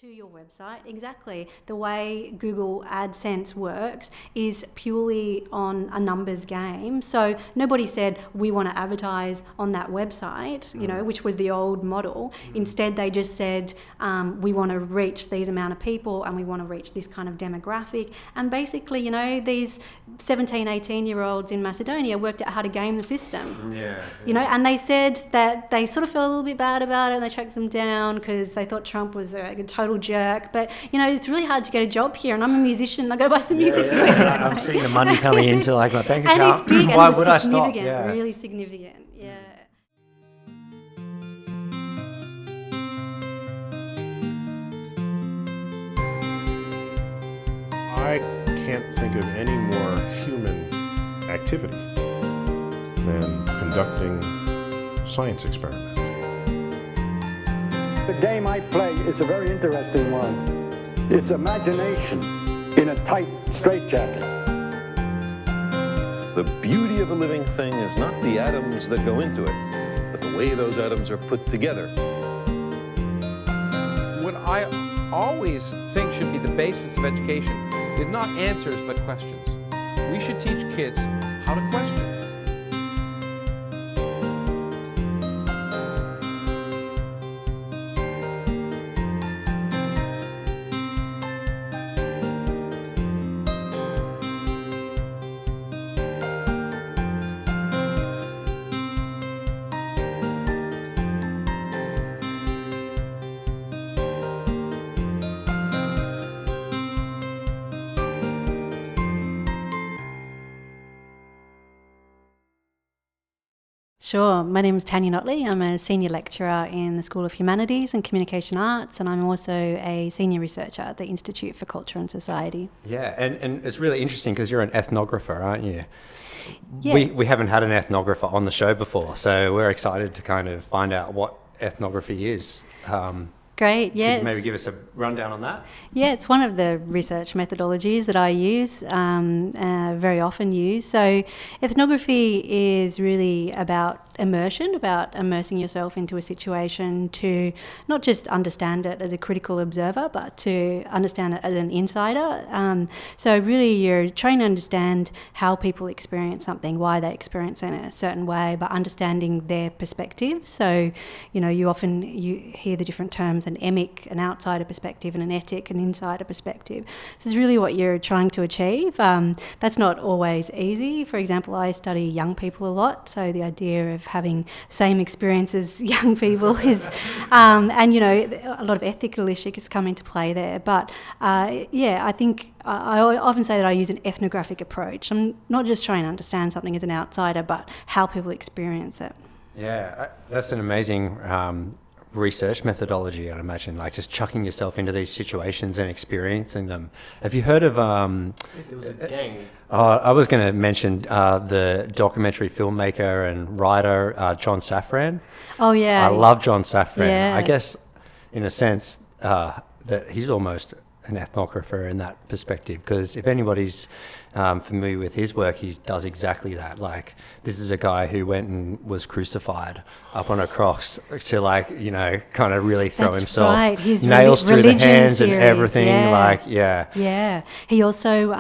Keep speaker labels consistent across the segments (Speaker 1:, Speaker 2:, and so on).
Speaker 1: To your website, exactly. The way Google AdSense works is purely on a numbers game. So nobody said, we want to advertise on that website, which was the old model. Instead, they just said, we want to reach these amount of people and we want to reach this kind of demographic. And basically, these 17, 18-year-olds in Macedonia worked out how to game the system. And they said that they sort of felt a little bit bad about it, and they tracked them down because they thought Trump was a total jerk. But it's really hard to get a job here, and I'm a musician. I got to buy some music.
Speaker 2: I'm seeing the money coming into my bank account.
Speaker 1: And it's big.
Speaker 2: Why
Speaker 1: and
Speaker 2: would I stop?
Speaker 1: Really significant. Yeah.
Speaker 3: I can't think of any more human activity than conducting science experiments.
Speaker 4: The game I play is a very interesting one. It's imagination in a tight straitjacket.
Speaker 5: The beauty of a living thing is not the atoms that go into it, but the way those atoms are put together.
Speaker 6: What I always think should be the basis of education is not answers, but questions. We should teach kids how to question.
Speaker 1: Sure. My name is Tanya Notley. I'm a senior lecturer in the School of Humanities and Communication Arts, and I'm also a senior researcher at the Institute for Culture and Society.
Speaker 2: Yeah, and it's really interesting because you're an ethnographer, aren't you?
Speaker 1: Yeah.
Speaker 2: We haven't had an ethnographer on the show before, so we're excited to kind of find out what ethnography is.
Speaker 1: Great, yeah.
Speaker 2: Could you maybe give us a rundown on that?
Speaker 1: Yeah, it's one of the research methodologies that I use, very often use. So ethnography is really about immersion, about immersing yourself into a situation to not just understand it as a critical observer, but to understand it as an insider. So really you're trying to understand how people experience something, why they experience it in a certain way, but understanding their perspective. So, you often hear the different terms, an emic, an outsider perspective, and an etic, an insider perspective. This is really what you're trying to achieve. That's not always easy. For example, I study young people a lot, so the idea of having the same experience as young people is, and a lot of ethical issues come into play there. But I think I often say that I use an ethnographic approach. I'm not just trying to understand something as an outsider, but how people experience it.
Speaker 2: Yeah, that's an amazing research methodology, I'd imagine, like just chucking yourself into these situations and experiencing them. Have you heard of...
Speaker 6: There was a gang.
Speaker 2: I was going to mention the documentary filmmaker and writer John Safran.
Speaker 1: Oh, yeah.
Speaker 2: I love John Safran.
Speaker 1: Yeah.
Speaker 2: I guess, in a sense, that he's almost an ethnographer in that perspective, because if anybody's familiar with his work, he does exactly that. Like, this is a guy who went and was crucified up on a cross to, kind of really throw
Speaker 1: That's
Speaker 2: himself
Speaker 1: right. His
Speaker 2: nails through the hands
Speaker 1: series,
Speaker 2: and everything.
Speaker 1: Yeah. Yeah. He also,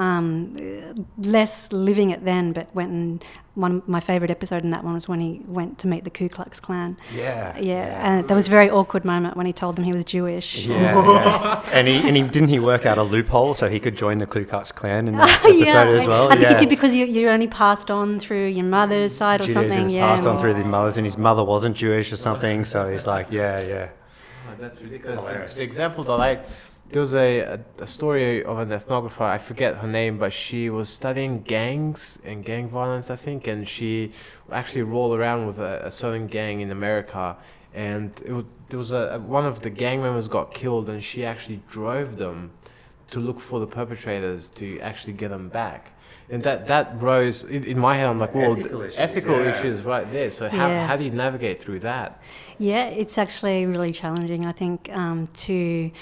Speaker 1: less living it then, but went and one of my favourite episode in that one was when he went to meet the Ku Klux Klan.
Speaker 2: Yeah.
Speaker 1: And there was a very awkward moment when he told them he was Jewish.
Speaker 2: Yeah. And he work out a loophole so he could join the Ku Klux Klan in that episode as well?
Speaker 1: I think he did, because you only passed on through your mother's side or
Speaker 2: Judaism
Speaker 1: something.
Speaker 2: Yeah, passed on through the mothers, and his mother wasn't Jewish or something, so he's like, yeah.
Speaker 6: Oh, that's ridiculous. The example that there was a story of an ethnographer, I forget her name, but she was studying gangs and gang violence, I think, and she actually rolled around with a certain gang in America, and there was one of the gang members got killed, and she actually drove them to look for the perpetrators to actually get them back. And that rose in my head. I'm like, well, ethical issues right there. So how do you navigate through that?
Speaker 1: Yeah, it's actually really challenging, I think, ethnography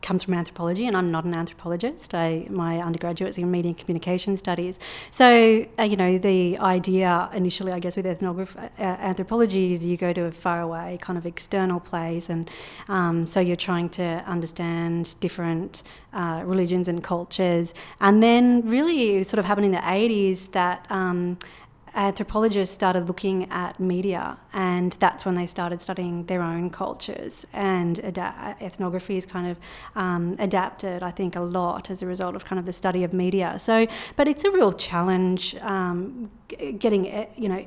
Speaker 1: comes from anthropology, and I'm not an anthropologist. My undergraduate's in media and communication studies. So, the idea initially, I guess, with anthropology is you go to a faraway kind of external place, and so you're trying to understand different religions and cultures. And then really it was sort of happened in the 80s that anthropologists started looking at media, and that's when they started studying their own cultures, and ethnography is kind of adapted, I think, a lot as a result of kind of the study of media. So, but it's a real challenge getting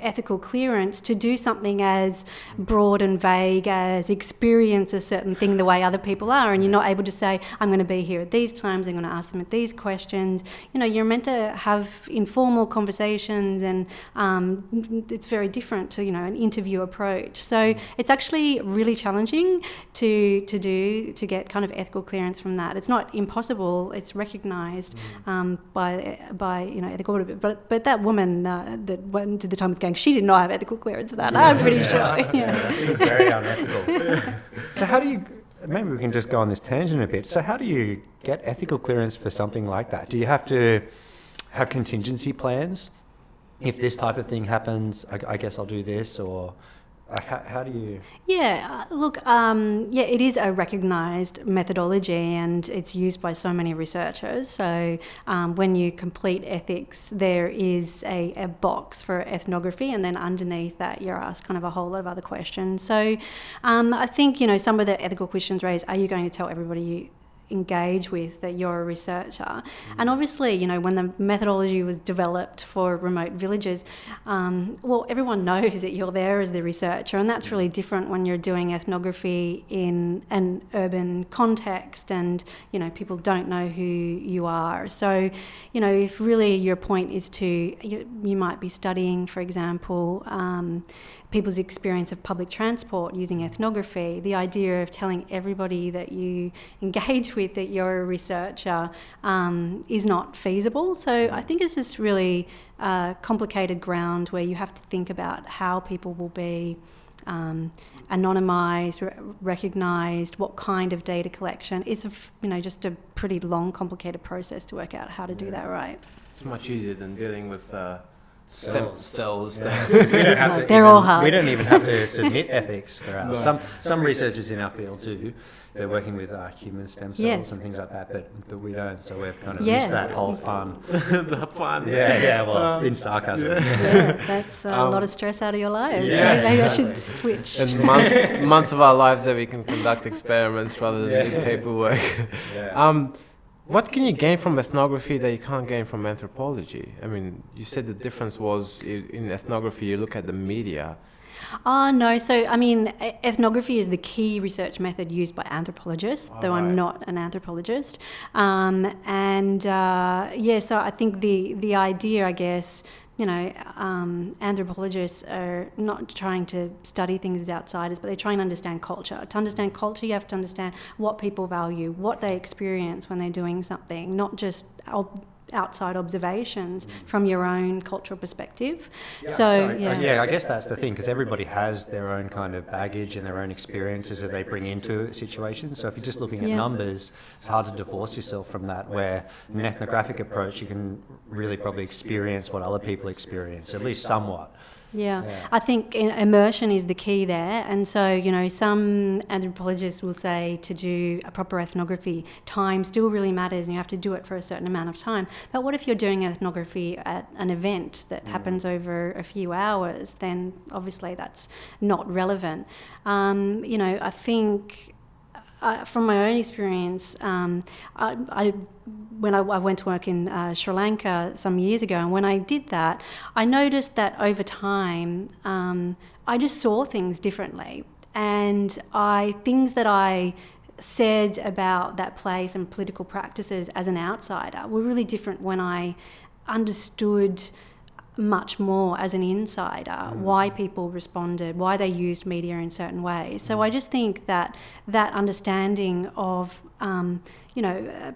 Speaker 1: ethical clearance to do something as broad and vague as experience a certain thing the way other people are, and you're not able to say, I'm going to be here at these times, I'm going to ask them at these questions. You're meant to have informal conversations, and it's very different to an interview approach. So it's actually really challenging to get kind of ethical clearance from that. It's not impossible. It's recognised by ethical, but that woman that went to the time with gangs, she did not have ethical clearance for that. I'm pretty sure.
Speaker 2: That seems very unethical. So how do you? Maybe we can just go on this tangent a bit. So how do you get ethical clearance for something like that? Do you have to have contingency plans? If this type of thing happens, I guess I'll do this, or how do you?
Speaker 1: Yeah, look, it is a recognised methodology, and it's used by so many researchers. So when you complete ethics, there is a box for ethnography, and then underneath that you're asked kind of a whole lot of other questions. So I think, some of the ethical questions raised, are you going to tell everybody you engage with that you're a researcher? And obviously, when the methodology was developed for remote villages, everyone knows that you're there as the researcher, and that's really different when you're doing ethnography in an urban context, and people don't know who you are. So if really your point is you might be studying, for example, people's experience of public transport using ethnography, the idea of telling everybody that you engage with that you're a researcher is not feasible. So I think it's just really complicated ground where you have to think about how people will be anonymised, recognised, what kind of data collection. It's just a pretty long, complicated process to work out how to do that right.
Speaker 6: It's much easier than dealing with stem cells.
Speaker 1: They're all hard.
Speaker 2: We don't even have to submit ethics for ours. No. Some researchers in our field do. They're working with human stem cells and things like that, but we don't. So we've kind of missed that whole fun.
Speaker 6: The fun.
Speaker 2: Yeah. In sarcasm.
Speaker 1: That's a lot of stress out of your lives.
Speaker 2: Yeah,
Speaker 1: maybe I should switch.
Speaker 6: And months of our lives that we can conduct experiments rather than do paperwork. What can you gain from ethnography that you can't gain from anthropology? I mean, you said the difference was in ethnography you look at the media.
Speaker 1: No. So, ethnography is the key research method used by anthropologists, though I'm not an anthropologist. So I think the idea, I guess, anthropologists are not trying to study things as outsiders, but they're trying to understand culture. To understand culture, you have to understand what people value, what they experience when they're doing something, not just outside observations from your own cultural perspective.
Speaker 2: I guess that's the thing, because everybody has their own kind of baggage and their own experiences that they bring into a situation. So if you're just looking at numbers, it's hard to divorce yourself from that, where in an ethnographic approach you can really probably experience what other people experience, at least somewhat.
Speaker 1: Yeah, I think immersion is the key there. And so, some anthropologists will say to do a proper ethnography, time still really matters and you have to do it for a certain amount of time. But what if you're doing ethnography at an event that happens over a few hours? Then obviously that's not relevant. I think from my own experience, when I went to work in Sri Lanka some years ago, and when I did that, I noticed that over time, I just saw things differently. And things that I said about that place and political practices as an outsider were really different when I understood much more as an insider why people responded, why they used media in certain ways. So I just think that understanding of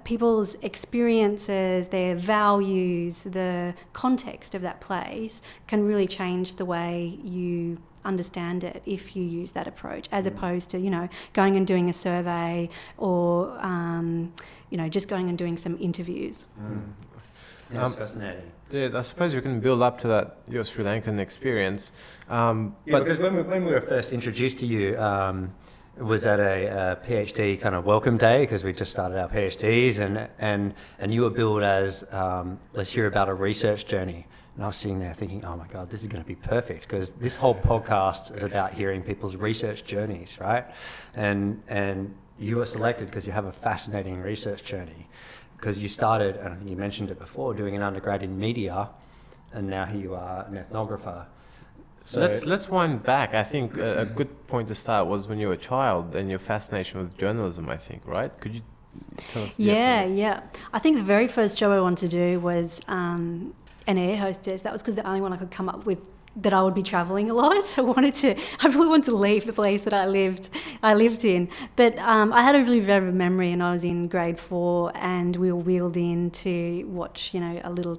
Speaker 1: people's experiences, their values, the context of that place can really change the way you understand it if you use that approach, as opposed to going and doing a survey or just going and doing some interviews.
Speaker 2: That's fascinating.
Speaker 6: Yeah, I suppose we can build up to that, your Sri Lankan experience.
Speaker 2: But because when we were first introduced to you, it was at a PhD kind of welcome day, because we just started our PhDs, and you were billed as let's hear about a research journey. And I was sitting there thinking, oh my God, this is going to be perfect, because this whole podcast is about hearing people's research journeys, right? And you were selected because you have a fascinating research journey. Because you started, and I think you mentioned it before, doing an undergrad in media, and now here you are an ethnographer.
Speaker 6: So let's wind back. I think a good point to start was when you were a child and your fascination with journalism, I think, right? Could you tell us?
Speaker 1: Yeah. I think the very first job I wanted to do was an air hostess. That was because the only one I could come up with that I would be travelling a lot. I really wanted to leave the place that I lived in. But I had a really vivid memory, and I was in grade 4, and we were wheeled in to watch, a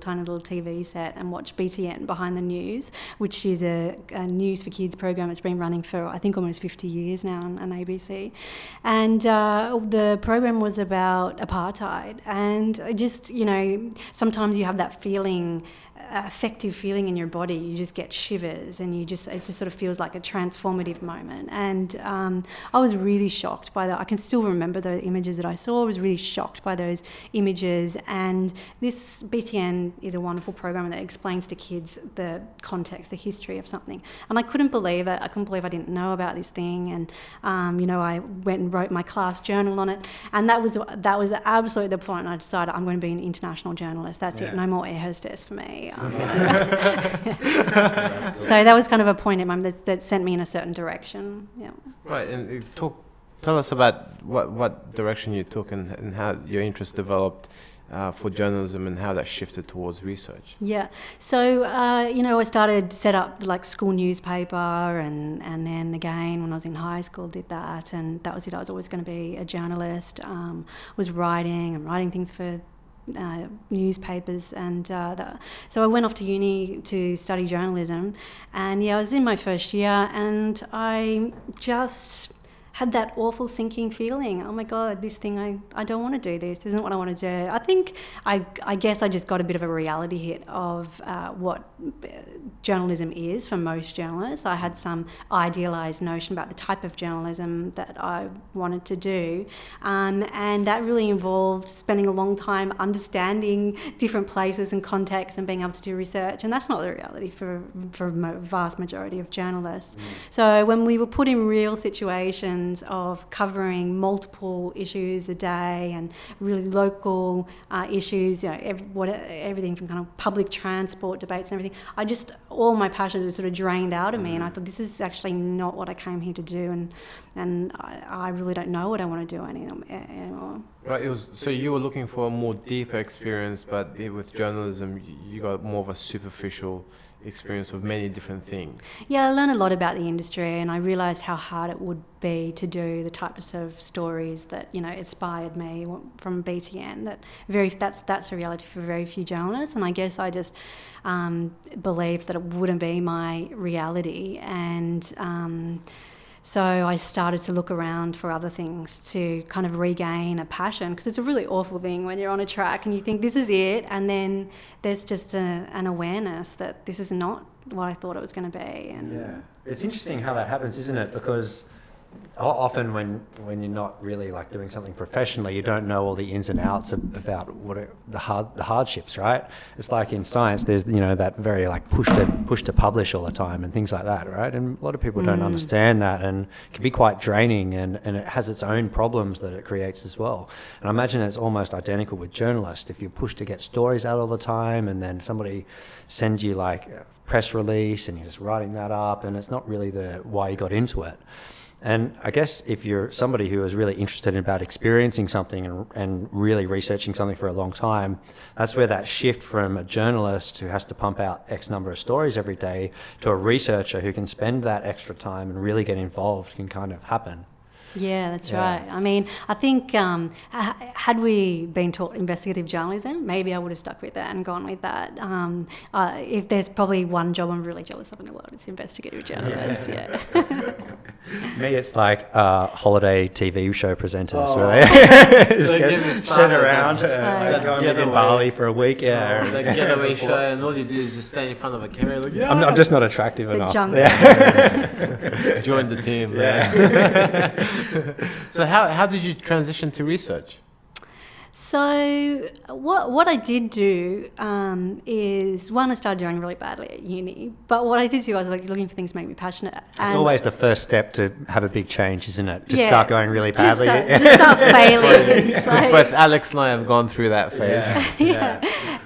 Speaker 1: tiny little TV set and watch BTN, Behind the News, which is a news for kids program. It's been running for, I think, almost 50 years now on ABC. And the program was about apartheid. And just, sometimes you have that feeling, affective feeling in your body. You just get shivers, and it just sort of feels like a transformative moment. And I was really shocked by that. I can still remember the images that I saw. I was really shocked by those images. And this BTN is a wonderful program that explains to kids the context, the history of something. And I couldn't believe it. I couldn't believe I didn't know about this thing. And I went and wrote my class journal on it. And that was absolutely the point. I decided I'm going to be an international journalist. That's it. No more air hostess for me. So that was kind of a point in my that sent me in a certain direction. Yeah.
Speaker 6: Right, and tell us about what direction you took and how your interest developed for journalism and how that shifted towards research.
Speaker 1: Yeah, so I set up like school newspaper, and then again when I was in high school did that, and that was it. I was always going to be a journalist. Was writing things for newspapers, and so I went off to uni to study journalism, and I was in my first year, and I just had that awful sinking feeling. Oh my God, this thing, I don't want to do this. This isn't what I want to do. I think, I guess I just got a bit of a reality hit of what journalism is for most journalists. I had some idealised notion about the type of journalism that I wanted to do. And that really involved spending a long time understanding different places and contexts and being able to do research. And that's not the reality for a vast majority of journalists. So when we were put in real situations of covering multiple issues a day and really local issues, everything from kind of public transport debates and everything, all my passion just sort of drained out of me, and I thought, this is actually not what I came here to do, and I really don't know what I want to do anymore.
Speaker 6: Right, so you were looking for a more deeper experience, but with journalism you got more of a superficial experience of many different things. Yeah,
Speaker 1: I learned a lot about the industry, and I realised how hard it would be to do the types of stories that inspired me from BTN. That's a reality for very few journalists, and I guess I just believed that it wouldn't be my reality, and so I started to look around for other things to kind of regain a passion, because it's a really awful thing when you're on a track and you think this is it, and then there's just an awareness that this is not what I thought it was going to be. And
Speaker 2: yeah, it's interesting how that happens, isn't it? Because often when you're not really like doing something professionally, you don't know all the ins and outs about the hardships, right? It's like in science, there's that very like push to publish all the time and things like that, right? And a lot of people don't understand that, and it can be quite draining, and it has its own problems that it creates as well. And I imagine it's almost identical with journalists. If you're pushed to get stories out all the time, and then somebody sends you like a press release and you're just writing that up, and it's not really why you got into it. And I guess if you're somebody who is really interested about experiencing something and really researching something for a long time, that's where that shift from a journalist who has to pump out X number of stories every day to a researcher who can spend that extra time and really get involved can kind of happen.
Speaker 1: Yeah, that's right. I mean, I think had we been taught investigative journalism, maybe I would have stuck with that and gone with that. If there's probably one job I'm really jealous of in the world, it's investigative journalists.
Speaker 2: Me, it's like holiday TV show presenters where they just sit around, go and live in Bali for a week. Yeah,
Speaker 6: the getaway show, and all you do is just stand in front of a camera. Like,
Speaker 2: I'm just not attractive enough.
Speaker 6: Join the team. So how did you transition to research?
Speaker 1: So what I did do is, one, I started doing really badly at uni, but what I did do, I was like looking for things to make me passionate.
Speaker 2: It's always the first step to have a big change, isn't it? Just start going really badly.
Speaker 1: Just start failing.
Speaker 6: Because both Alex and I have gone through that phase.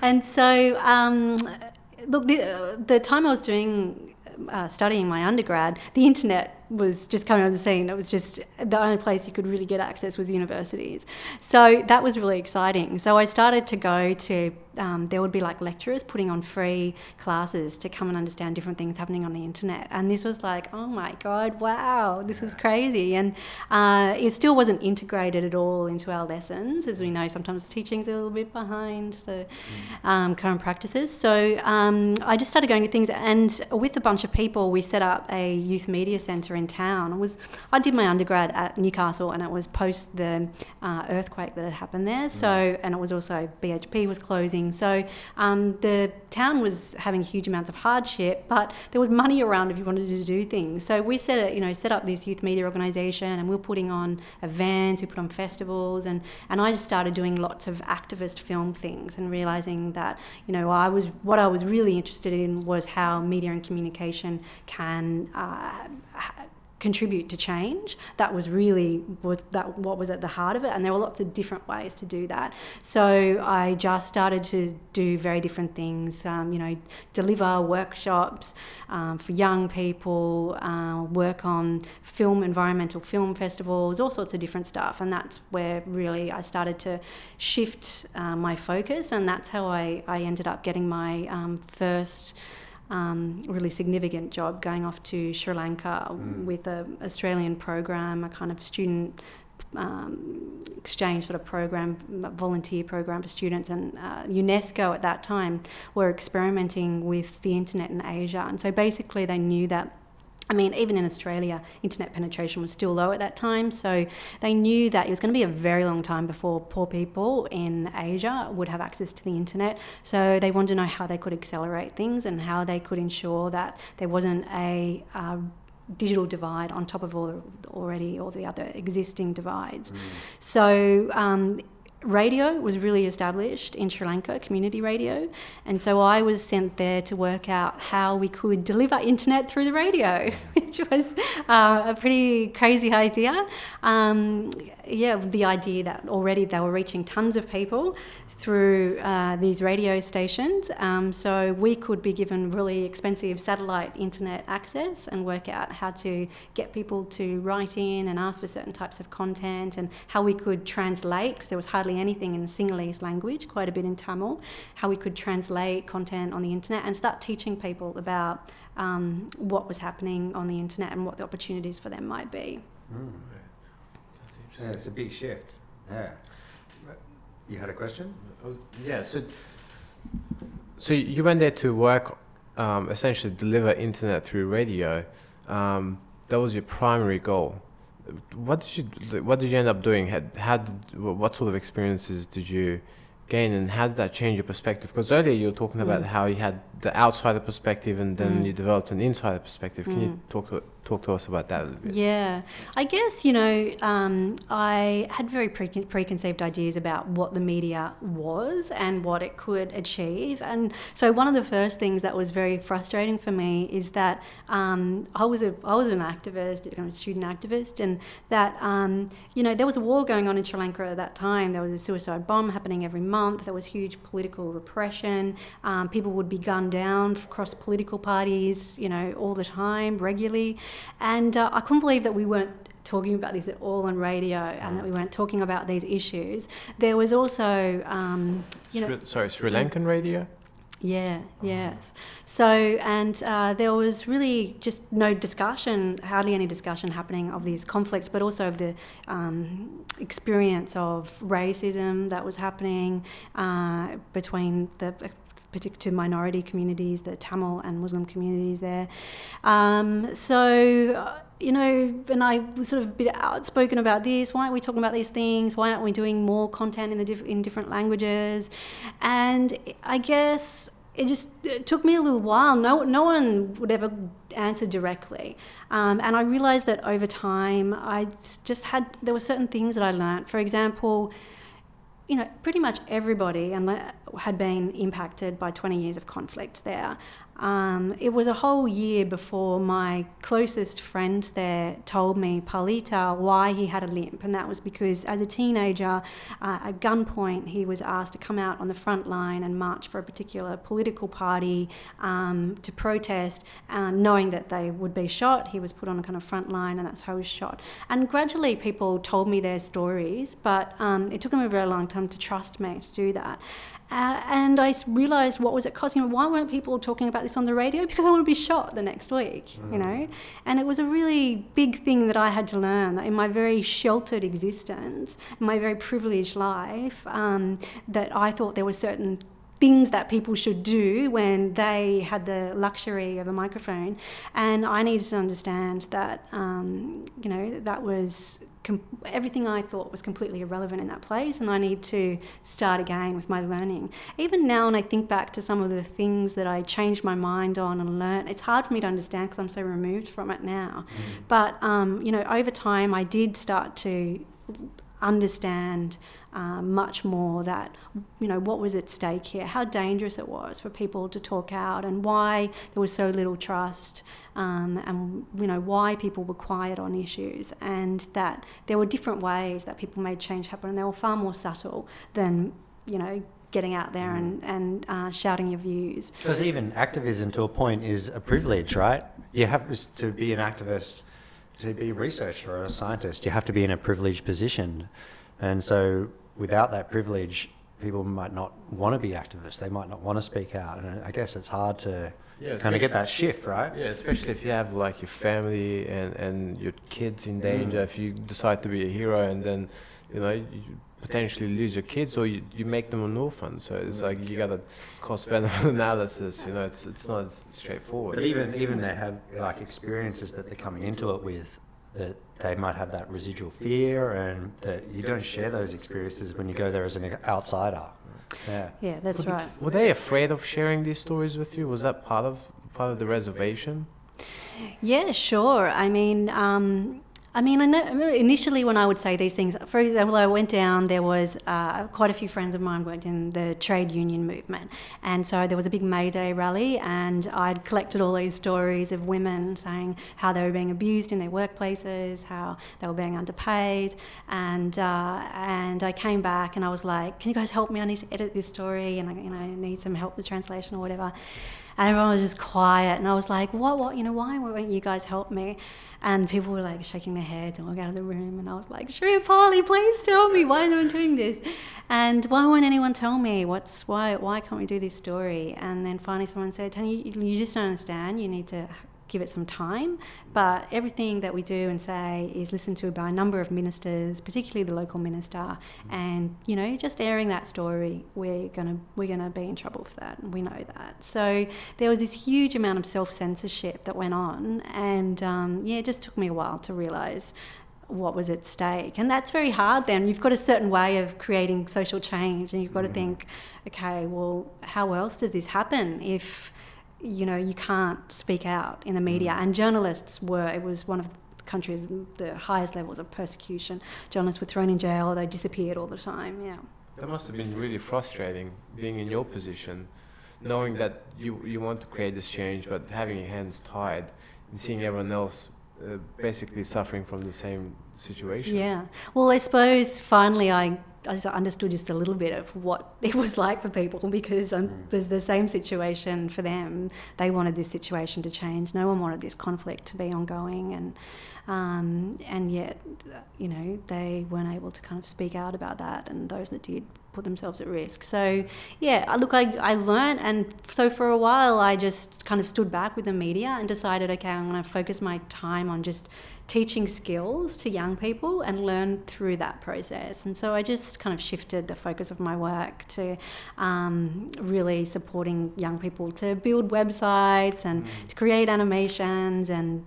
Speaker 1: And so, look, the time I was studying my undergrad, the internet was just coming on the scene. It was just the only place you could really get access was universities. So that was really exciting. So I started to go to, there would be like lecturers putting on free classes to come and understand different things happening on the internet. And this was like, oh my God, wow, this was crazy. And it still wasn't integrated at all into our lessons. As we know, sometimes teaching's a little bit behind the current practices. So I just started going to things, and with a bunch of people, we set up a youth media centre in town. I did my undergrad at Newcastle, and it was post the earthquake that had happened there. So, and it was also BHP was closing. So the town was having huge amounts of hardship, but there was money around if you wanted to do things. So we set up this youth media organisation, and we were putting on events, we put on festivals, and I just started doing lots of activist film things and realising that, what I was really interested in was how media and communication can contribute to change. That was really what was at the heart of it, and there were lots of different ways to do that. So I just started to do very different things, deliver workshops for young people, work on environmental film festivals, all sorts of different stuff, and that's where really I started to shift my focus, and that's how I ended up getting my first really significant job, going off to Sri Lanka with an Australian program, a kind of student exchange sort of program, volunteer program for students, and UNESCO at that time were experimenting with the internet in Asia. And so basically they knew that, even in Australia, internet penetration was still low at that time, so they knew that it was going to be a very long time before poor people in Asia would have access to the internet. So they wanted to know how they could accelerate things and how they could ensure that there wasn't a digital divide on top of all the other existing divides. So radio was really established in Sri Lanka, community radio, and so I was sent there to work out how we could deliver internet through the radio, which was a pretty crazy idea. The idea that already they were reaching tons of people through these radio stations, so we could be given really expensive satellite internet access and work out how to get people to write in and ask for certain types of content, and how we could translate, because there was hardly anything in Sinhalese language, quite a bit in Tamil, how we could translate content on the internet and start teaching people about what was happening on the internet and what the opportunities for them might be.
Speaker 2: Yeah, it's a big shift. Yeah. You had a question?
Speaker 6: Yeah. So you went there to work, essentially deliver internet through radio. That was your primary goal. What did you end up doing? What sort of experiences did you gain, and how did that change your perspective? Because earlier you were talking about how you had the outsider perspective, and then you developed an insider perspective. Can you talk to us about that a little bit?
Speaker 1: Yeah, I guess, I had very preconceived ideas about what the media was and what it could achieve. And so one of the first things that was very frustrating for me is that I was an activist, a student activist, and that, there was a war going on in Sri Lanka at that time. There was a suicide bomb happening every month. There was huge political repression. People would be gunned down across political parties, all the time, regularly. And I couldn't believe that we weren't talking about this at all on radio and that we weren't talking about these issues. There was also,
Speaker 6: Sri Lankan radio?
Speaker 1: Yeah, yes. So, and there was really just no discussion, hardly any discussion happening of these conflicts, but also of the experience of racism that was happening between the particular minority communities, the Tamil and Muslim communities there. And I was sort of a bit outspoken about this. Why aren't we talking about these things? Why aren't we doing more content in different languages? And I guess it took me a little while. No one would ever answer directly. And I realised that over time, there were certain things that I learnt. For example, pretty much everybody had been impacted by 20 years of conflict there. It was a whole year before my closest friend there told me, Palita, why he had a limp. And that was because as a teenager, at gunpoint, he was asked to come out on the front line and march for a particular political party to protest, knowing that they would be shot. He was put on a kind of front line and that's how he was shot. And gradually people told me their stories, but it took them a very long time to trust me to do that. And I realised what was it costing. Why weren't people talking about this on the radio? Because I want to be shot the next week, And it was a really big thing that I had to learn, that in my very sheltered existence, in my very privileged life, that I thought there were certain things that people should do when they had the luxury of a microphone. And I needed to understand that, that was everything I thought was completely irrelevant in that place, and I need to start again with my learning. Even now, when I think back to some of the things that I changed my mind on and learnt, it's hard for me to understand because I'm so removed from it now. But, over time, I did start to understand much more that, what was at stake here, how dangerous it was for people to talk out, and why there was so little trust, and why people were quiet on issues, and that there were different ways that people made change happen, and they were far more subtle than getting out there and shouting your views.
Speaker 2: Because even activism to a point is a privilege, right? You have to be an activist, to be a researcher or a scientist, you have to be in a privileged position. And so without that privilege, people might not want to be activists. They might not want to speak out. And I guess it's hard to kind of get that shift, right?
Speaker 6: Yeah, especially if you have like your family and your kids in danger. If you decide to be a hero and then, you potentially lose your kids, or you make them an orphan. So it's like you got a cost-benefit analysis. It's not as straightforward.
Speaker 2: But even they have like experiences that they're coming into it with, that they might have that residual fear, and that you don't share those experiences when you go there as an outsider.
Speaker 1: Yeah, that's right.
Speaker 6: Were they afraid of sharing these stories with you? Was that part of the reservation?
Speaker 1: Yeah, sure. I know initially when I would say these things, for example, I went down, there was quite a few friends of mine worked in the trade union movement. And so there was a big May Day rally, and I'd collected all these stories of women saying how they were being abused in their workplaces, how they were being underpaid. And I came back and I was like, can you guys help me? I need to edit this story, and I need some help with translation or whatever. And everyone was just quiet, and I was like, what, why won't you guys help me? And people were like shaking their heads and walking out of the room, and I was like, Shri Pali, please tell me, why is no one doing this? And why won't anyone tell me? Why can't we do this story? And then finally someone said, Tanya, you just don't understand, you need to give it some time, but everything that we do and say is listened to by a number of ministers, particularly the local minister, and just airing that story, we're gonna be in trouble for that, and we know that. So there was this huge amount of self-censorship that went on, and it just took me a while to realise what was at stake. And that's very hard then. You've got a certain way of creating social change, and you've got to think, okay, well, how else does this happen if you can't speak out in the media? And journalists it was one of the country's the highest levels of persecution. Journalists were thrown in jail, they disappeared all the time.
Speaker 6: That must have been really frustrating, being in your position, knowing that you want to create this change, but having your hands tied and seeing everyone else basically suffering from the same situation.
Speaker 1: Yeah. Well, I suppose finally I just understood just a little bit of what it was like for people, because it was the same situation for them. They wanted this situation to change. No one wanted this conflict to be ongoing, and yet, you know, they weren't able to kind of speak out about that, and those that did put themselves at risk. So yeah, look, I learned, and so for a while I just kind of stood back with the media and decided, okay, I'm going to focus my time on just teaching skills to young people and learn through that process. And so I just kind of shifted the focus of my work to really supporting young people to build websites and to create animations and,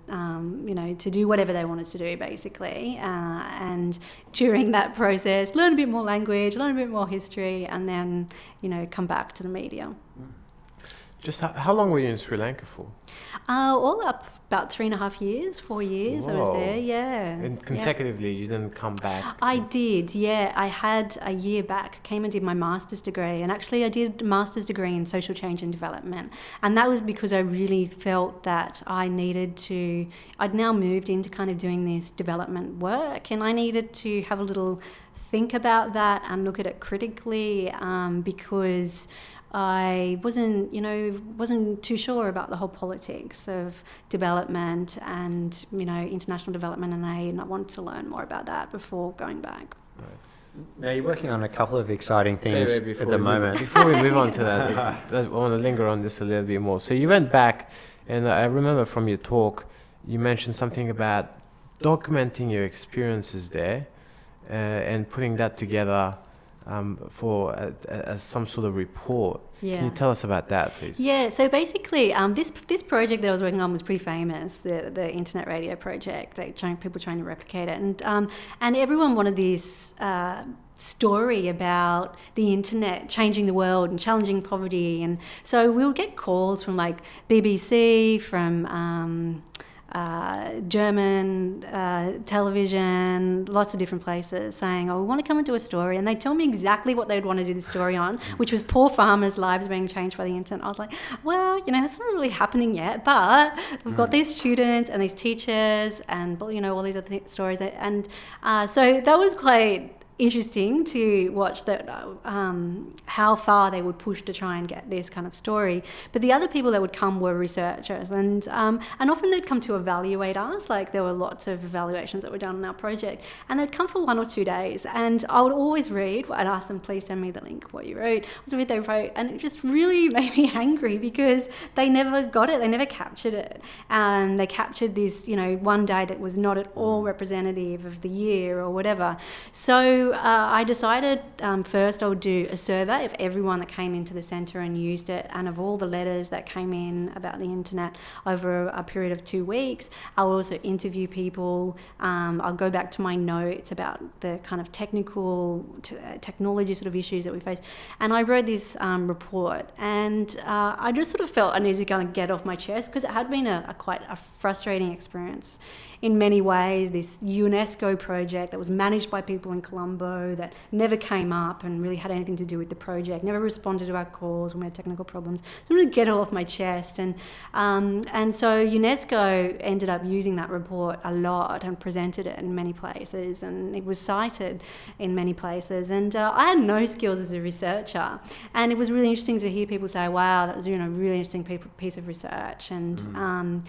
Speaker 1: you know, to do whatever they wanted to do, basically. And during that process, learn a bit more language, learn a bit more history, and then, you know, come back to the media.
Speaker 6: Just how long were you in Sri Lanka for?
Speaker 1: All up about 3.5 years, 4 years.
Speaker 6: Whoa.
Speaker 1: I was there, yeah.
Speaker 6: And consecutively, you didn't come back?
Speaker 1: I did, yeah. I had a year back, came and did my master's degree, and actually I did a master's degree in social change and development, and that was because I really felt that I needed to, I'd now moved into kind of doing this development work, and I needed to have a little think about that and look at it critically, because I wasn't too sure about the whole politics of development and, you know, international development and aid, and I wanted to learn more about that before going back.
Speaker 2: Now, you're working on a couple of exciting things at the moment.
Speaker 6: Before we move on to that, I want to linger on this a little bit more. So you went back, and I remember from your talk, you mentioned something about documenting your experiences there and putting that together as some sort of report.
Speaker 1: Yeah.
Speaker 6: Can you tell us about that, please?
Speaker 1: Yeah, so basically, this project that I was working on was pretty famous, the internet radio project, people trying to replicate it, and everyone wanted this story about the internet changing the world and challenging poverty, and so we would get calls from like BBC, from German television, lots of different places saying, oh, we want to come and do a story, and they'd tell me exactly what they'd want to do the story on, which was poor farmers' lives being changed by the internet. I was like, well, you know, that's not really happening yet, but we've got these students and these teachers and, you know, all these other stories, and so that was quite interesting to watch that, how far they would push to try and get this kind of story. But the other people that would come were researchers, and often they'd come to evaluate us. Like, there were lots of evaluations that were done on our project, and they'd come for 1 or 2 days, and I would always read. I'd ask them, please send me the link, what you wrote. I was read they wrote, and it just really made me angry because they never got it, they never captured it. They captured this, you know, one day that was not at all representative of the year or whatever. So I decided first I would do a survey of everyone that came into the centre and used it, and of all the letters that came in about the internet over a period of 2 weeks. I'll also interview people. I'll go back to my notes about the kind of technology sort of issues that we face. And I wrote this report, and I just sort of felt I needed to kind of get off my chest, because it had been quite a frustrating experience in many ways. This UNESCO project that was managed by people in Colombo that never came up and really had anything to do with the project, never responded to our calls when we had technical problems. So I wanted to get it off my chest, and so UNESCO ended up using that report a lot and presented it in many places, and it was cited in many places. And I had no skills as a researcher, and it was really interesting to hear people say, wow, that was, you know, a really interesting piece of research, and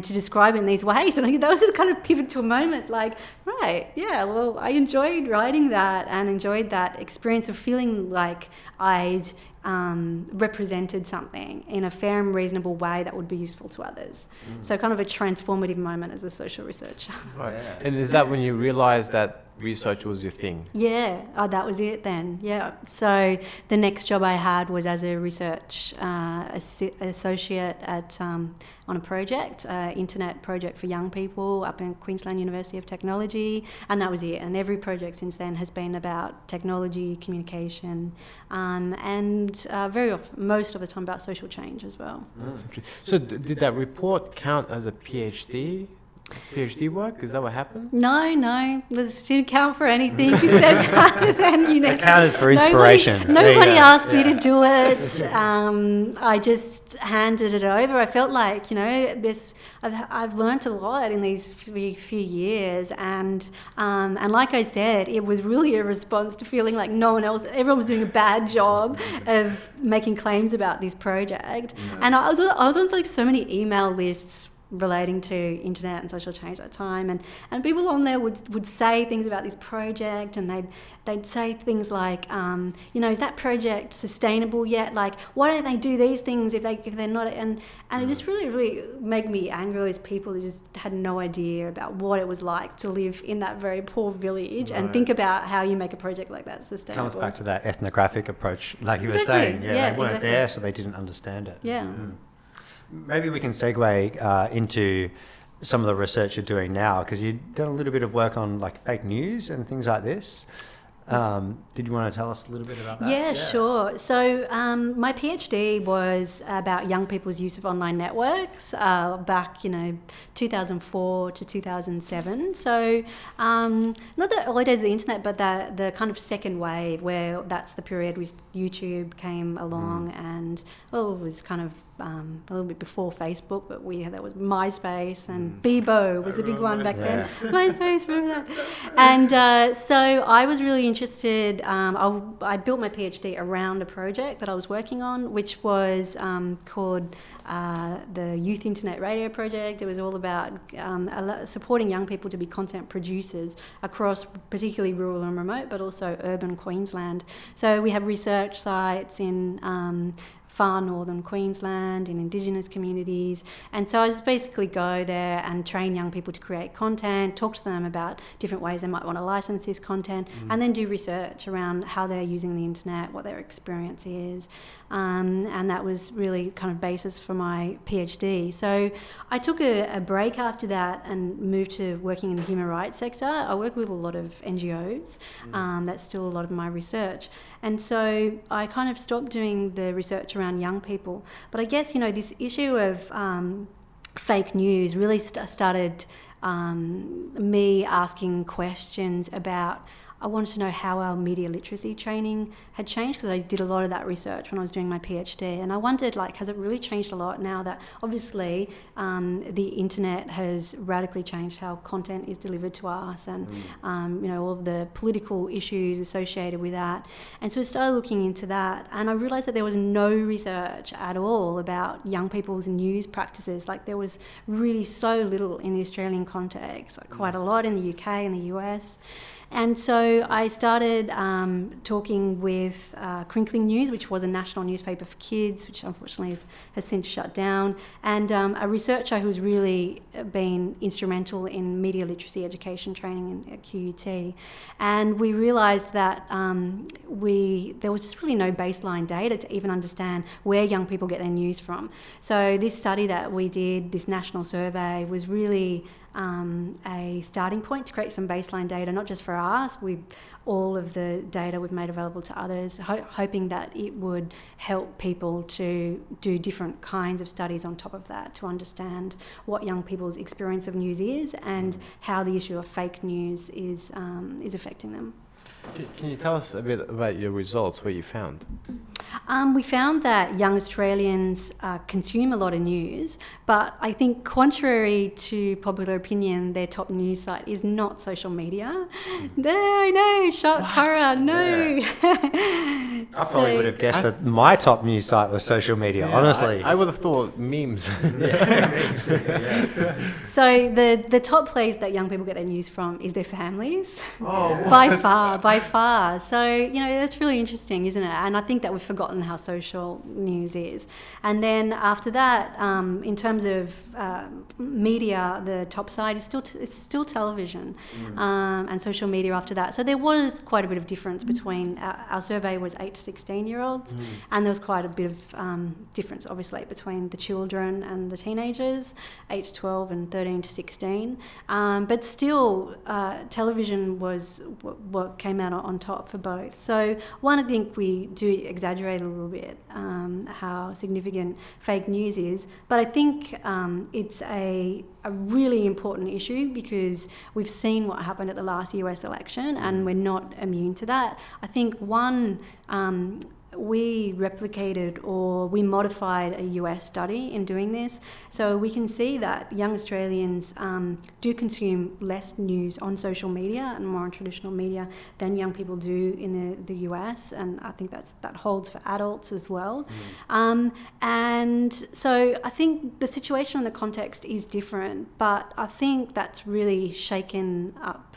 Speaker 1: to describe it in these ways. And I think that was a kind of pivotal moment, like, right, yeah, well, I enjoyed writing that and enjoyed that experience of feeling like I'd represented something in a fair and reasonable way that would be useful to others. So kind of a transformative moment as a social researcher.
Speaker 6: Right. Yeah. And is that when you realised that research was your thing?
Speaker 1: Yeah, that was it then, yeah. So the next job I had was as a research associate on a project, internet project for young people up in Queensland University of Technology, and that was it. And every project since then has been about technology, communication, and very often, most of the time, about social change as well.
Speaker 6: That's interesting. So did that report count as a PhD? PhD work? Is that what happened?
Speaker 1: No, this didn't count for anything except then UNESCO.
Speaker 2: It counted for inspiration.
Speaker 1: Nobody asked me to do it. I just handed it over. I felt like, I've learnt a lot in these few years, and like I said, it was really a response to feeling like everyone was doing a bad job of making claims about this project. And I was on like so many email lists relating to internet and social change at the time, and people on there would say things about this project, and they'd say things like, is that project sustainable yet? Like, why don't they do these things if they're not? And it just really made me angry. These people who just had no idea about what it was like to live in that very poor village and think about how you make a project like that sustainable.
Speaker 2: Comes back to that ethnographic approach, like you were saying. They weren't there, so they didn't understand it.
Speaker 1: Yeah.
Speaker 2: Mm-hmm. Maybe we can segue into some of the research you're doing now, because you've done a little bit of work on like fake news and things like this. Did you want to tell us a little bit about that?
Speaker 1: Yeah, sure. So my PhD was about young people's use of online networks back, 2004 to 2007. So not the early days of the internet, but the kind of second wave, where that's the period where YouTube came along, and it was kind of a little bit before Facebook, but there was MySpace, and Bebo was the big one back then. MySpace, remember that? And so I was really interested. I built my PhD around a project that I was working on, which was called the Youth Internet Radio Project. It was all about supporting young people to be content producers across particularly rural and remote, but also urban Queensland. So we have research sites in far northern Queensland, in Indigenous communities. And so I just basically go there and train young people to create content, talk to them about different ways they might want to license this content, and then do research around how they're using the internet, what their experience is. And that was really kind of basis for my PhD. So I took a break after that and moved to working in the human rights sector. I work with a lot of NGOs. That's still a lot of my research. And so I kind of stopped doing the research around young people. But I guess, this issue of fake news really started me asking questions about, I wanted to know how our media literacy training had changed, because I did a lot of that research when I was doing my PhD, and I wondered, has it really changed a lot now that obviously the internet has radically changed how content is delivered to us, and all of the political issues associated with that. And so I started looking into that, and I realised that there was no research at all about young people's news practices. There was really so little in the Australian context, quite a lot in the UK and the US. And so I started talking with Crinkling News, which was a national newspaper for kids, which unfortunately has since shut down, and a researcher who's really been instrumental in media literacy education training at QUT. And we realised that there was just really no baseline data to even understand where young people get their news from. So this study that we did, this national survey, was really a starting point to create some baseline data, not just for us, all of the data we've made available to others, hoping that it would help people to do different kinds of studies on top of that to understand what young people's experience of news is and how the issue of fake news is affecting them.
Speaker 6: Can you tell us a bit about your results, what you found?
Speaker 1: We found that young Australians consume a lot of news, but I think contrary to popular opinion, their top news site is not social media. No, shock, horror, no.
Speaker 2: Yeah. I probably would have guessed that my top news site was social media, honestly.
Speaker 6: I would have thought memes.
Speaker 1: So the top place that young people get their news from is their families. By far. So, that's really interesting, isn't it? And I think that we've forgotten how social news is. And then after that, in terms of media, the top side is still television, and social media after that. So there was quite a bit of difference between, our survey was 8 to 16-year-olds, and there was quite a bit of difference, obviously, between the children and the teenagers, 8 to 12 and 13 to 16. But still, television was what came out on top for both. So one, I think we do exaggerate a little bit how significant fake news is. But I think it's a really important issue because we've seen what happened at the last US election and we're not immune to that. I think we replicated or we modified a US study in doing this. So we can see that young Australians do consume less news on social media and more on traditional media than young people do in the US. And I think that holds for adults as well. And so I think the situation and the context is different, but I think that's really shaken up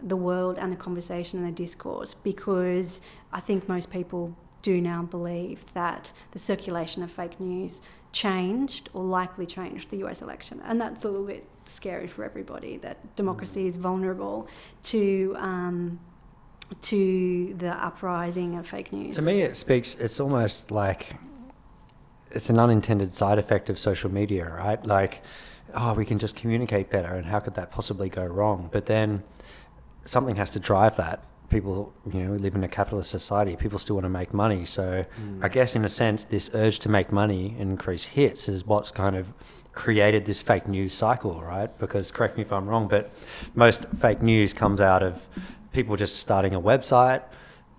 Speaker 1: the world and the conversation and the discourse, because I think most people do now believe that the circulation of fake news changed or likely changed the US election. And that's a little bit scary for everybody, that democracy is vulnerable to the uprising of fake news.
Speaker 2: To me, it's almost like it's an unintended side effect of social media, right? Like, we can just communicate better, and how could that possibly go wrong? But then something has to drive that. People, we live in a capitalist society. People still want to make money. So I guess in a sense, this urge to make money and increase hits is what's kind of created this fake news cycle, right? Because, correct me if I'm wrong, but most fake news comes out of people just starting a website,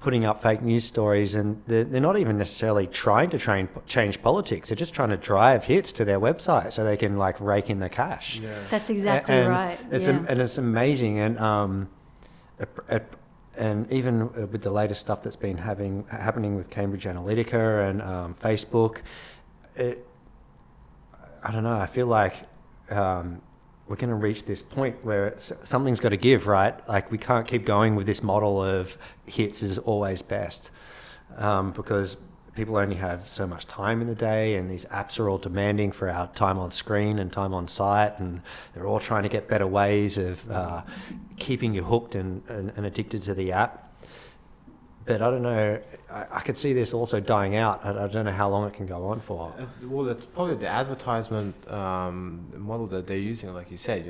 Speaker 2: putting up fake news stories, and they're not even necessarily trying to change politics. They're just trying to drive hits to their website so they can rake in the cash.
Speaker 6: Yeah.
Speaker 1: That's exactly right.
Speaker 2: And it's amazing. And even with the latest stuff that's been happening with Cambridge Analytica and Facebook, I don't know, I feel like we're going to reach this point where something's got to give, right? Like, we can't keep going with this model of hits is always best, because people only have so much time in the day, and these apps are all demanding for our time on screen and time on site, and they're all trying to get better ways of keeping you hooked and addicted to the app. But I don't know, I could see this also dying out. I don't know how long it can go on for.
Speaker 6: Well, it's probably the advertisement model that they're using, like you said.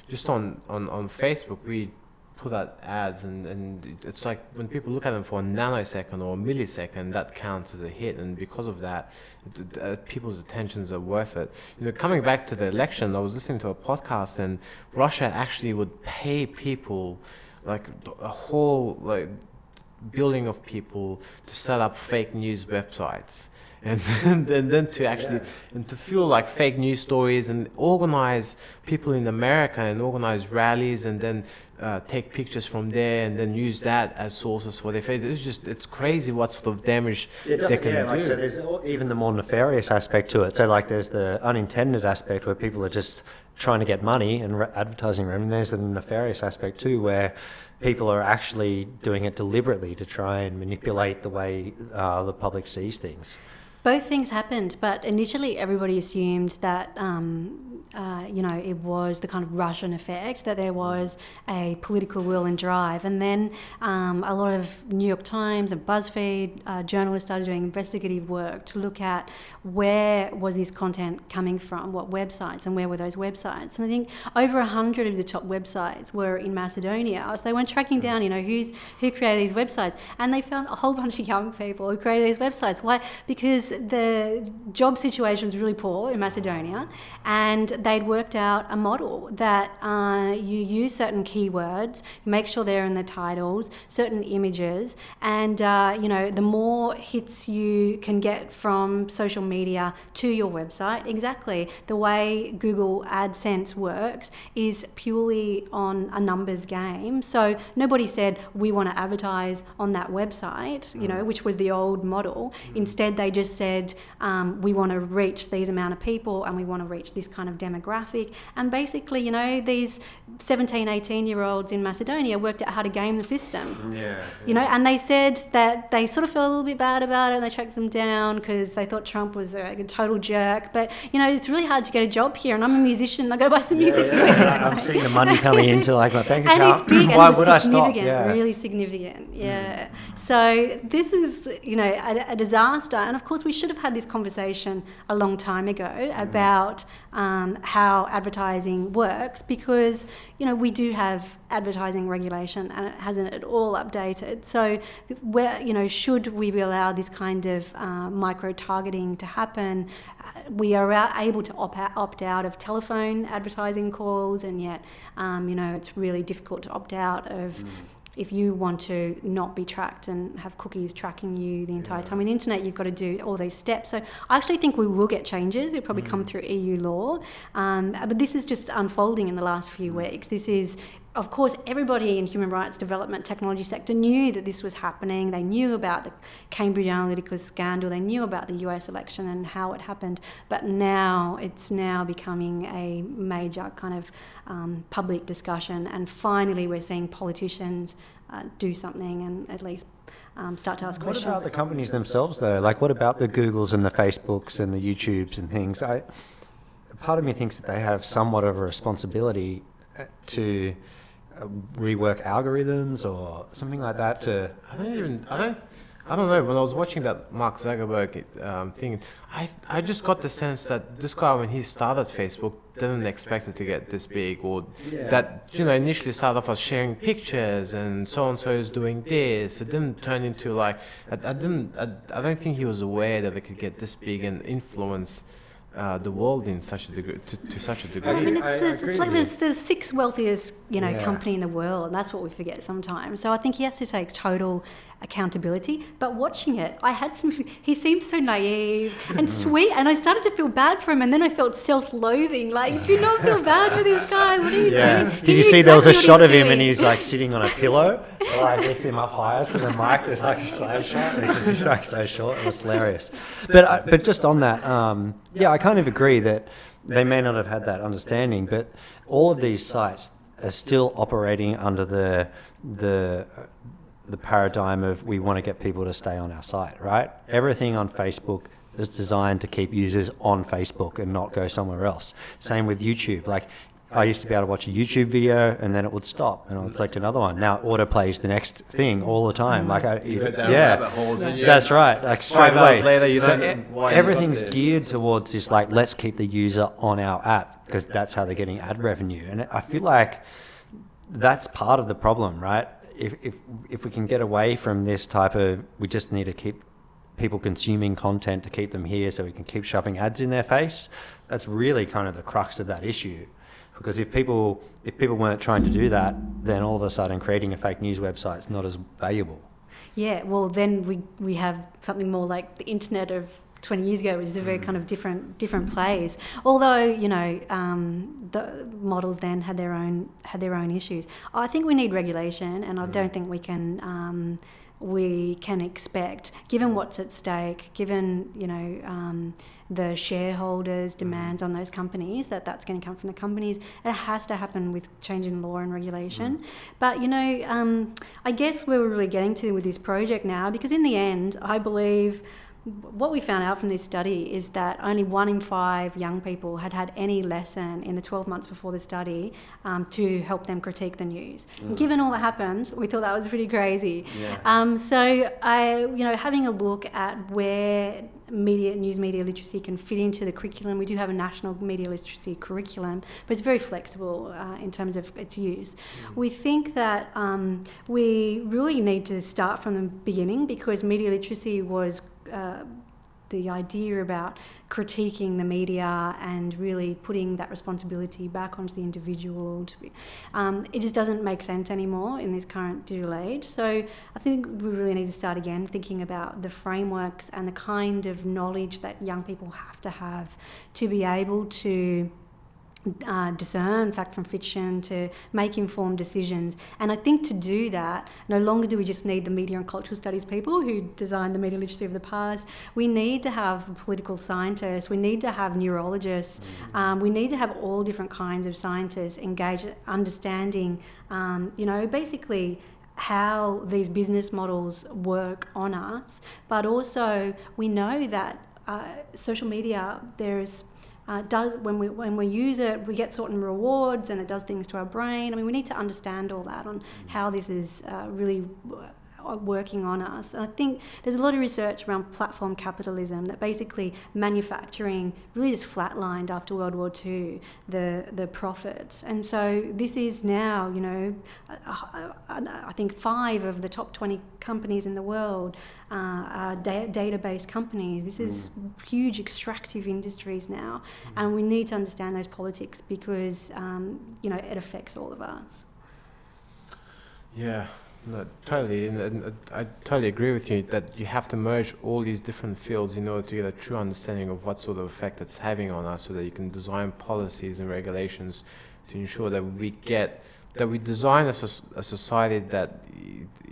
Speaker 6: Just on Facebook, we put out ads, and it's like when people look at them for a nanosecond or a millisecond, that counts as a hit, and because of that, people's attentions are worth it. Coming back to the election, I was listening to a podcast, and Russia actually would pay people, like a whole building of people, to set up fake news websites. And then to actually and to feel like fake news stories, and organize people in America and organize rallies, and then take pictures from there, and then use that as sources for their faith. It's crazy what sort of damage they can do.
Speaker 2: So there's even the more nefarious aspect to it. So there's the unintended aspect where people are just trying to get money and advertising revenue. There's the nefarious aspect too, where people are actually doing it deliberately to try and manipulate the way the public sees things.
Speaker 1: Both things happened, but initially everybody assumed that, it was the kind of Russian effect, that there was a political will and drive. And then a lot of New York Times and BuzzFeed journalists started doing investigative work to look at where was this content coming from, what websites, and where were those websites. And I think over 100 of the top websites were in Macedonia. So they went tracking down, who created these websites. And they found a whole bunch of young people who created these websites. Why? Because the job situation was really poor in Macedonia, and they'd worked out a model that you use certain keywords, you make sure they're in the titles, certain images, and the more hits you can get from social media to your website. Exactly the way Google AdSense works is purely on a numbers game. So nobody said we want to advertise on that website, which was the old model. Instead, they just said we want to reach these amount of people, and we want to reach this kind of demographic. And basically, these 17, 18-year-olds in Macedonia worked out how to game the system. And they said that they sort of felt a little bit bad about it, and they tracked them down because they thought Trump was a total jerk. But, it's really hard to get a job here, and I'm a musician, I've got to buy some music here.
Speaker 2: I'm seeing the money coming into my bank account.
Speaker 1: And it's big,
Speaker 2: Why
Speaker 1: and
Speaker 2: would
Speaker 1: it's
Speaker 2: I stop?
Speaker 1: significant, really significant. So this is, a disaster. And of course, we should have had this conversation a long time ago about how advertising works, because we do have advertising regulation and it hasn't at all updated. So where should we allow this kind of micro targeting to happen? We are able to opt out of telephone advertising calls, and yet it's really difficult to opt out of if you want to not be tracked and have cookies tracking you the entire time. On the internet, you've got to do all these steps. So I actually think we will get changes. It'll probably come through EU law. But this is just unfolding in the last few weeks. This is, of course, everybody in human rights development technology sector knew that this was happening. They knew about the Cambridge Analytica scandal. They knew about the US election and how it happened. But now it's becoming a major kind of public discussion. And finally, we're seeing politicians do something and at least start to ask questions.
Speaker 2: What about the companies themselves, though? Like, what about the Googles and the Facebooks and the YouTubes and things? Part of me thinks that they have somewhat of a responsibility to rework algorithms or something like that.
Speaker 6: I don't know. When I was watching that Mark Zuckerberg thing, I just got the sense that this guy, when he started Facebook, didn't expect it to get this big, or that initially started off as sharing pictures and so and so is doing this. It didn't turn into like I don't think he was aware that it could get this big and influence the world in such a degree, to such a degree.
Speaker 1: I mean, it's like the sixth wealthiest company in the world, and that's what we forget sometimes. So I think he has to take total accountability. But watching it, he seemed so naive and sweet, and I started to feel bad for him, and then I felt self-loathing. Like, do not feel bad for this guy. What are you doing?
Speaker 2: Did you see there was a shot of him and he's like sitting on a pillow? I lift him up higher to the mic. There's like a side shot because he's like so short. It was hilarious. But just on that, I kind of agree that they may not have had that understanding, but all of these sites are still operating under the paradigm of we want to get people to stay on our site, right? Everything on Facebook is designed to keep users on Facebook and not go somewhere else. Same with YouTube. Like, I used to be able to watch a YouTube video and then it would stop and I would select another one. Now it autoplays the next thing all the time. Like,
Speaker 6: rabbit holes and
Speaker 2: that's right. Like, straight
Speaker 6: 5
Speaker 2: away.
Speaker 6: hours later, you don't.
Speaker 2: Everything's geared towards this. Like, let's keep the user on our app because that's how they're getting ad revenue. And I feel like that's part of the problem, right? If we can get away from this type of, we just need to keep people consuming content to keep them here so we can keep shoving ads in their face. That's really kind of the crux of that issue. Because if people weren't trying to do that, then all of a sudden creating a fake news website is not as valuable.
Speaker 1: Yeah, well, then we have something more like the internet of 20 years ago, which is a very kind of different place. Although the models then had their own issues. I think we need regulation, and I don't think we can expect, given what's at stake, given the shareholders' demands on those companies, that's going to come from the companies. It has to happen with change in law and regulation. But I guess where we're really getting to with this project now, because in the end, I believe what we found out from this study is that only 1 in 5 young people had any lesson in the 12 months before the study to help them critique the news. And given all that happened, we thought that was pretty crazy. Yeah. So having a look at where news media literacy can fit into the curriculum. We do have a national media literacy curriculum, but it's very flexible in terms of its use. We think that we really need to start from the beginning, because media literacy was the idea about critiquing the media and really putting that responsibility back onto the individual. It just doesn't make sense anymore in this current digital age. So I think we really need to start again thinking about the frameworks and the kind of knowledge that young people have to be able to discern fact from fiction, to make informed decisions. And I think to do that, no longer do we just need the media and cultural studies people who designed the media literacy of the past. We need to have political scientists, we need to have neurologists, we need to have all different kinds of scientists engaged, understanding, basically how these business models work on us. But also we know that social media, when we use it, we get certain rewards and it does things to our brain. I mean, we need to understand all that on how this is really working on us. And I think there's a lot of research around platform capitalism that basically manufacturing really just flatlined after World War II, the profits. And so this is now, you know, I think 5 of the top 20 companies in the world are database companies. This is huge extractive industries now, and we need to understand those politics because you know, it affects all of us.
Speaker 6: Yeah, no, totally. And I totally agree with you that you have to merge all these different fields in order to get a true understanding of what sort of effect it's having on us, so that you can design policies and regulations to ensure that we design a society that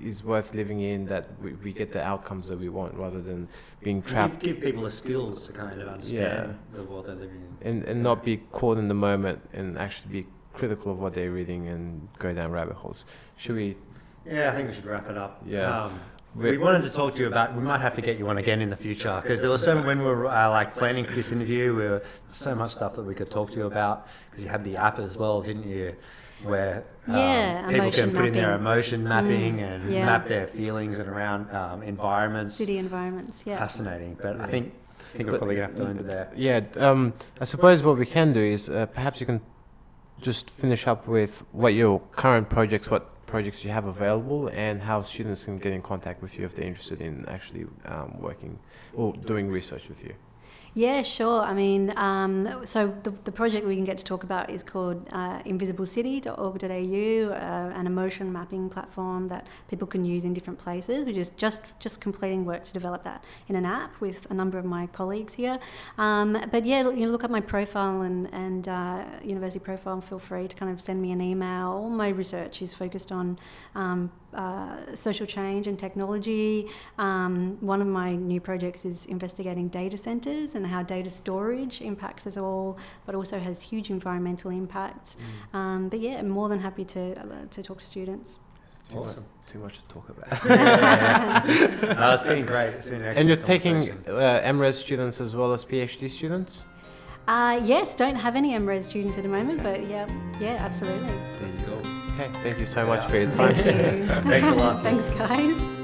Speaker 6: is worth living in, that we get the outcomes that we want, rather than being trapped.
Speaker 2: Give people the skills to kind of understand the world they're living in.
Speaker 6: And not be caught in the moment, and actually be critical of what they're reading and go down rabbit holes. Should we?
Speaker 2: Yeah, I think we should wrap it up.
Speaker 6: Yeah.
Speaker 2: We wanted to talk to you about, we might have to get you on again in the future, because there was so, when we were like planning for this interview, we were so much stuff that we could talk to you about, because you had the app as well, didn't you? Where people can put in their emotion mapping and map their feelings and around environments.
Speaker 1: City environments, yeah.
Speaker 2: Fascinating, but I think we're probably going to have to end it there.
Speaker 6: Yeah, I suppose what we can do is perhaps you can just finish up with what your current projects, what projects you have available, and how students can get in contact with you if they're interested in actually working or doing research with you.
Speaker 1: Yeah, sure. I mean, so the project we can get to talk about is called invisiblecity.org.au, an emotion mapping platform that people can use in different places. We're just completing work to develop that in an app with a number of my colleagues here. But yeah, look at my profile and university profile, and feel free to kind of send me an email. All my research is focused on social change and technology. One of my new projects is investigating data centres and how data storage impacts us all, but also has huge environmental impacts. But yeah, I'm more than happy to talk to students.
Speaker 2: Awesome.
Speaker 6: Too much to talk about.
Speaker 2: It's been great. It's been an excellent
Speaker 6: And you're taking
Speaker 2: conversation.
Speaker 6: MRes students as well as PhD students?
Speaker 1: Yes, don't have any MRes students at the moment, but yeah, absolutely.
Speaker 2: That's cool.
Speaker 6: Okay, thank you so much for your time.
Speaker 1: Thank you.
Speaker 2: Thanks a lot.
Speaker 1: Thanks, guys.